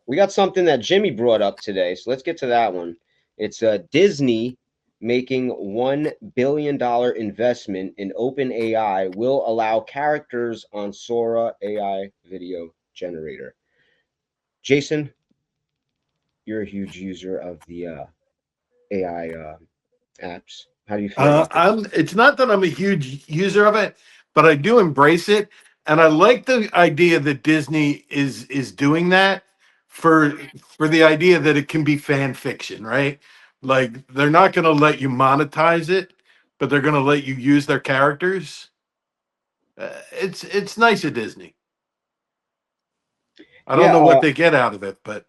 We got something that Jimmy brought up today, so let's get to that one. It's Disney making $1 billion investment in OpenAI will allow characters on Sora AI video generator. Jason, you're a huge user of the AI apps. How do you feel about this? It's not that I'm a huge user of it, but I do embrace it, and I like the idea that Disney is doing that for the idea that it can be fan fiction, right? Like they're not going to let you monetize it, but they're going to let you use their characters. It's nice at Disney. I don't Yeah, know what they get out of it, but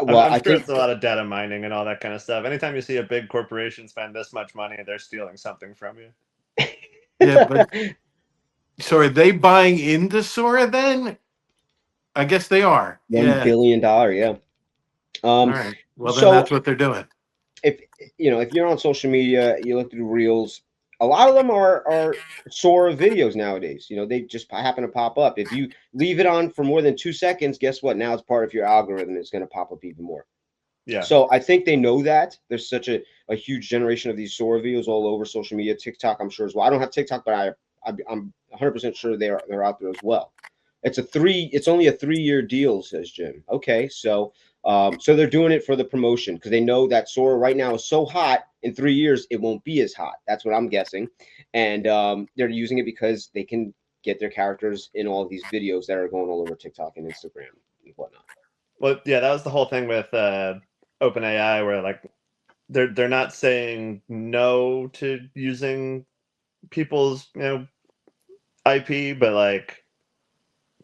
I'm, well, I'm I sure think it's a lot of data mining and all that kind of stuff. Anytime you see a big corporation spend this much money, they're stealing something from you. yeah, but so are they buying into Sora then? I guess they are. $1 Yeah. billion, yeah. All Um, right. Well, then so that's what they're doing. if if you're on social media, you look through reels. A lot of them are Sora videos nowadays. They just happen to pop up. If you leave it on for more than 2 seconds, guess what? Now it's part of your algorithm. It's going to pop up even more. Yeah. So I think they know that there's such a huge generation of these Sora videos all over social media. TikTok, I'm sure as well. I don't have TikTok, but I'm 100% sure they're out there as well. It's only a 3-year deal, says Jim. Okay, so they're doing it for the promotion because they know that Sora right now is so hot. In 3 years, it won't be as hot. That's what I'm guessing, and they're using it because they can get their characters in all of these videos that are going all over TikTok and Instagram and whatnot. Well, yeah, that was the whole thing with OpenAI, where like they're not saying no to using people's IP, but like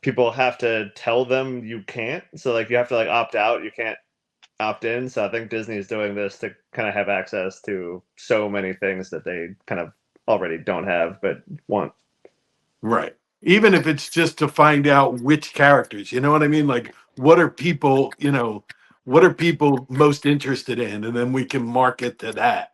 people have to tell them you can't. So like you have to like opt out. You can't opt in. So I think Disney is doing this to kind of have access to so many things that they kind of already don't have but want. Right. Even if it's just to find out which characters, you know what I mean? Like, what are people most interested in? And then we can market to that.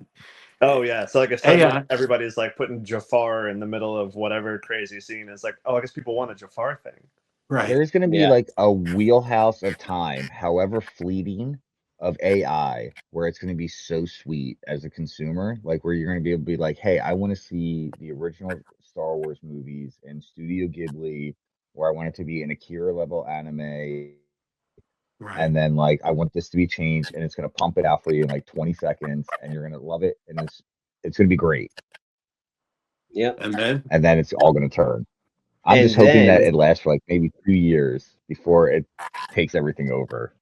Oh yeah. So like if suddenly AI, everybody's like putting Jafar in the middle of whatever crazy scene, it's like, oh, I guess people want a Jafar thing. right. There's going to be Yeah, like a wheelhouse of time, however fleeting, of AI where it's going to be so sweet as a consumer, like where you're going to be able to be like, hey, I want to see the original Star Wars movies in Studio Ghibli, or I want it to be an Akira level anime. And then Right. like I want this to be changed and it's gonna pump it out for you in like 20 seconds and you're gonna love it and it's gonna be great. yeah. And then, And then it's all gonna turn. I'm just And hoping that then it lasts for like maybe 2 years before it takes everything over.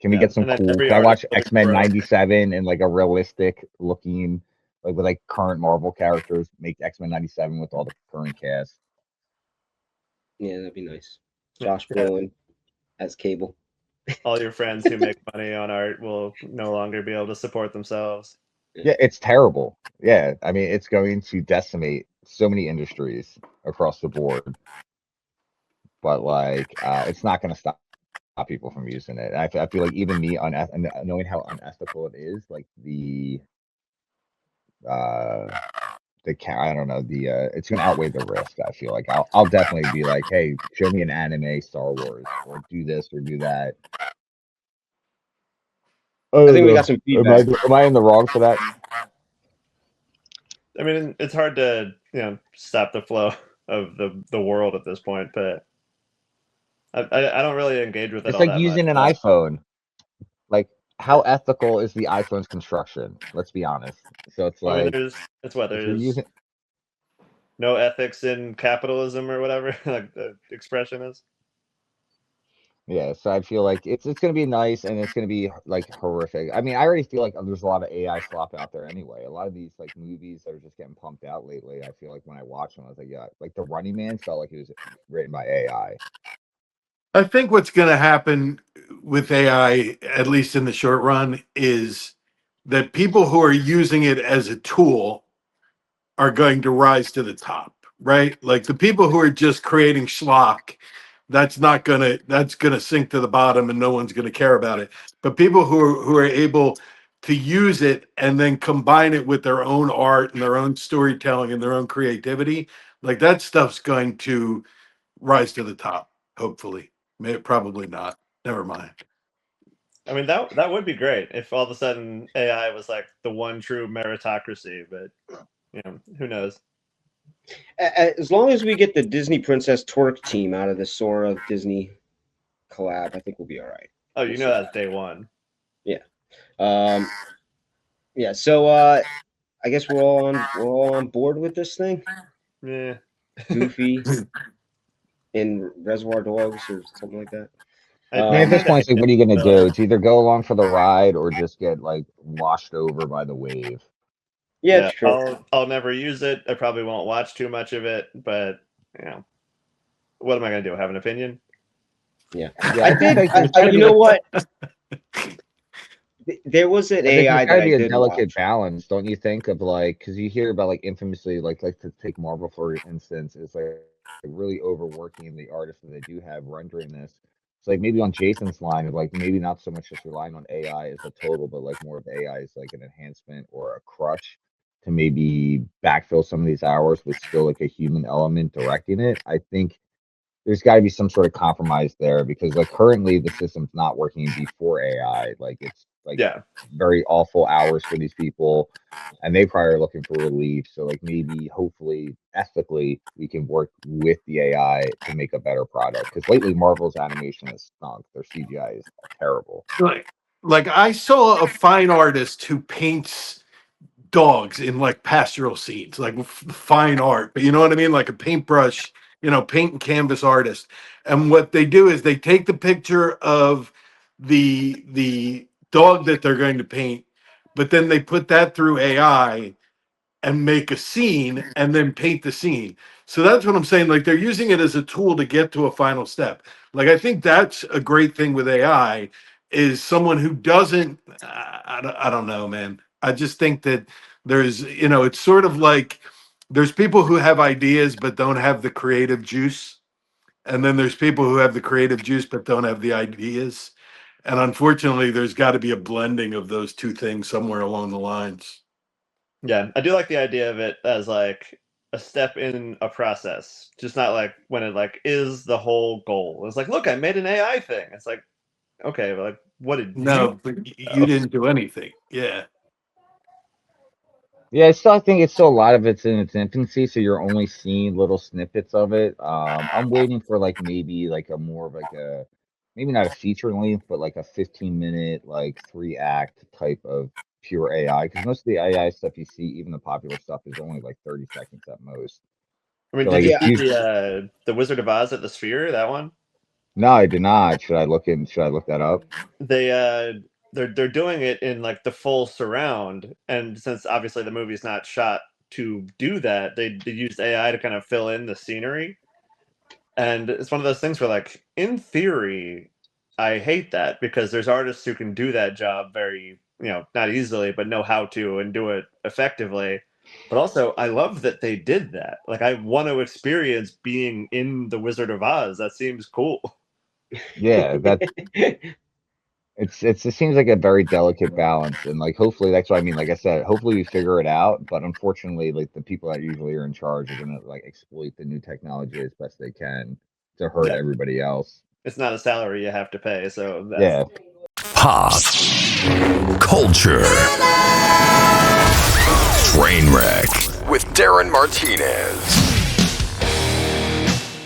Can we Yeah. get some And then cool? every Can I watch article is X-Men broke. 97 in like a realistic looking, like with like current Marvel characters? Make X-Men 97 with all the current cast. yeah, that'd be nice. Yeah. Josh Brolin as Cable. All your friends who make money on art will no longer be able to support themselves. Yeah, it's terrible. Yeah, I mean, it's going to decimate so many industries across the board. But like, it's not going to stop people from using it. And I feel like even me, and knowing how unethical it is, like uh, I don't know, it's going to outweigh the risk. I feel like I'll definitely be like, hey, show me an anime Star Wars, or do this or do that. I I don't think we got know. some Am I feedback. am I in the wrong for that? I mean, it's hard to stop the flow of the world at this point, but I don't really engage with it It's all like that much. using an But iPhone. Like, how ethical is the iPhone's construction? Let's be honest. So it's I mean, like if you're there's using, no ethics in capitalism or whatever like the expression is. yeah. So I feel like it's gonna be nice and it's gonna be like horrific. I mean, I already feel like there's a lot of AI slop out there anyway. A lot of these like movies that are just getting pumped out lately. I feel like when I watch them, I was like, yeah, like The Running Man felt like it was written by AI. I think what's going to happen with AI, at least in the short run, is that people who are using it as a tool are going to rise to the top, right? Like the people who are just creating schlock, that's gonna sink to the bottom and no one's gonna care about it. But people who are able to use it and then combine it with their own art and their own storytelling and their own creativity, like that stuff's going to rise to the top, hopefully. May probably not. Never mind. I mean, that would be great if all of a sudden AI was like the one true meritocracy, but who knows? As long as we get the Disney Princess Twerk team out of the Sora Disney collab, I think we'll be all right. Oh, We'll see. that's day one. Yeah. So I guess we're all on board with this thing. Yeah. Goofy in Reservoir Dogs or something like that. I I mean, at this think point, it's like, what are you gonna uh, do? It's either go along for the ride or just get like washed over by the wave. Yeah, yeah, it's true. I'll never use it. I probably won't watch too much of it, but what am I gonna do? Have an opinion? Yeah, Yeah, I I think did. like there's gotta You be know like what? There was an I think there's AI got that to I be a did delicate watch. balance, don't you think? Of like, because you hear about like infamously, like to take Marvel for instance, is like really overworking the artists that they do have rendering this. It's like maybe on Jason's line of like maybe not so much just relying on AI as a total, but like more of AI as like an enhancement or a crutch to maybe backfill some of these hours with still like a human element directing it. I think there's got to be some sort of compromise there because like currently the system's not working before AI. Like it's like Yeah. very awful hours for these people and they probably are looking for relief. So like maybe hopefully ethically we can work with the AI to make a better product. Because lately Marvel's animation has stunk. Their CGI is terrible. Like I saw a fine artist who paints dogs in like pastoral scenes, like fine art, but you know what I mean? Like a paintbrush, paint and canvas artist. And what they do is they take the picture of the dog that they're going to paint, but then they put that through AI and make a scene and then paint the scene. So that's what I'm saying. Like they're using it as a tool to get to a final step. Like I think that's a great thing with AI is someone who doesn't, I don't know, man. I just think that there's, it's sort of like there's people who have ideas but don't have the creative juice. And then there's people who have the creative juice but don't have the ideas. And unfortunately, there's got to be a blending of those two things somewhere along the lines. Yeah, I do like the idea of it as like a step in a process, just not like when it like is the whole goal. It's like, look, I made an AI thing. It's like, okay, but like, what did No, you? but you didn't do anything. Yeah. Yeah, I think it's still a lot of it's in its infancy, so you're only seeing little snippets of it. I'm waiting for like maybe like a more of like a maybe not a feature length, but like a 15-minute like 3-act type of pure AI. Because most of the AI stuff you see, even the popular stuff, is only like 30 seconds at most. I mean, So did like you it's Yeah, see usually the Wizard of Oz at the Sphere? That one? no, I did not. Should I look that up? They they're doing it in like the full surround, and since obviously the movie's not shot to do that, they used AI to kind of fill in the scenery. And it's one of those things where, like, in theory, I hate that because there's artists who can do that job very, not easily, but know how to and do it effectively. But also, I love that they did that. Like, I want to experience being in the Wizard of Oz. That seems cool. Yeah, that it seems like a very delicate balance, and like hopefully that's what I mean. Like I said, hopefully we figure it out. But unfortunately, like the people that usually are in charge are gonna like exploit the new technology as best they can to hurt Yeah, everybody else. it's not a salary you have to pay, so that's Yeah. Pop culture. Trainwreck with Darren Martinez.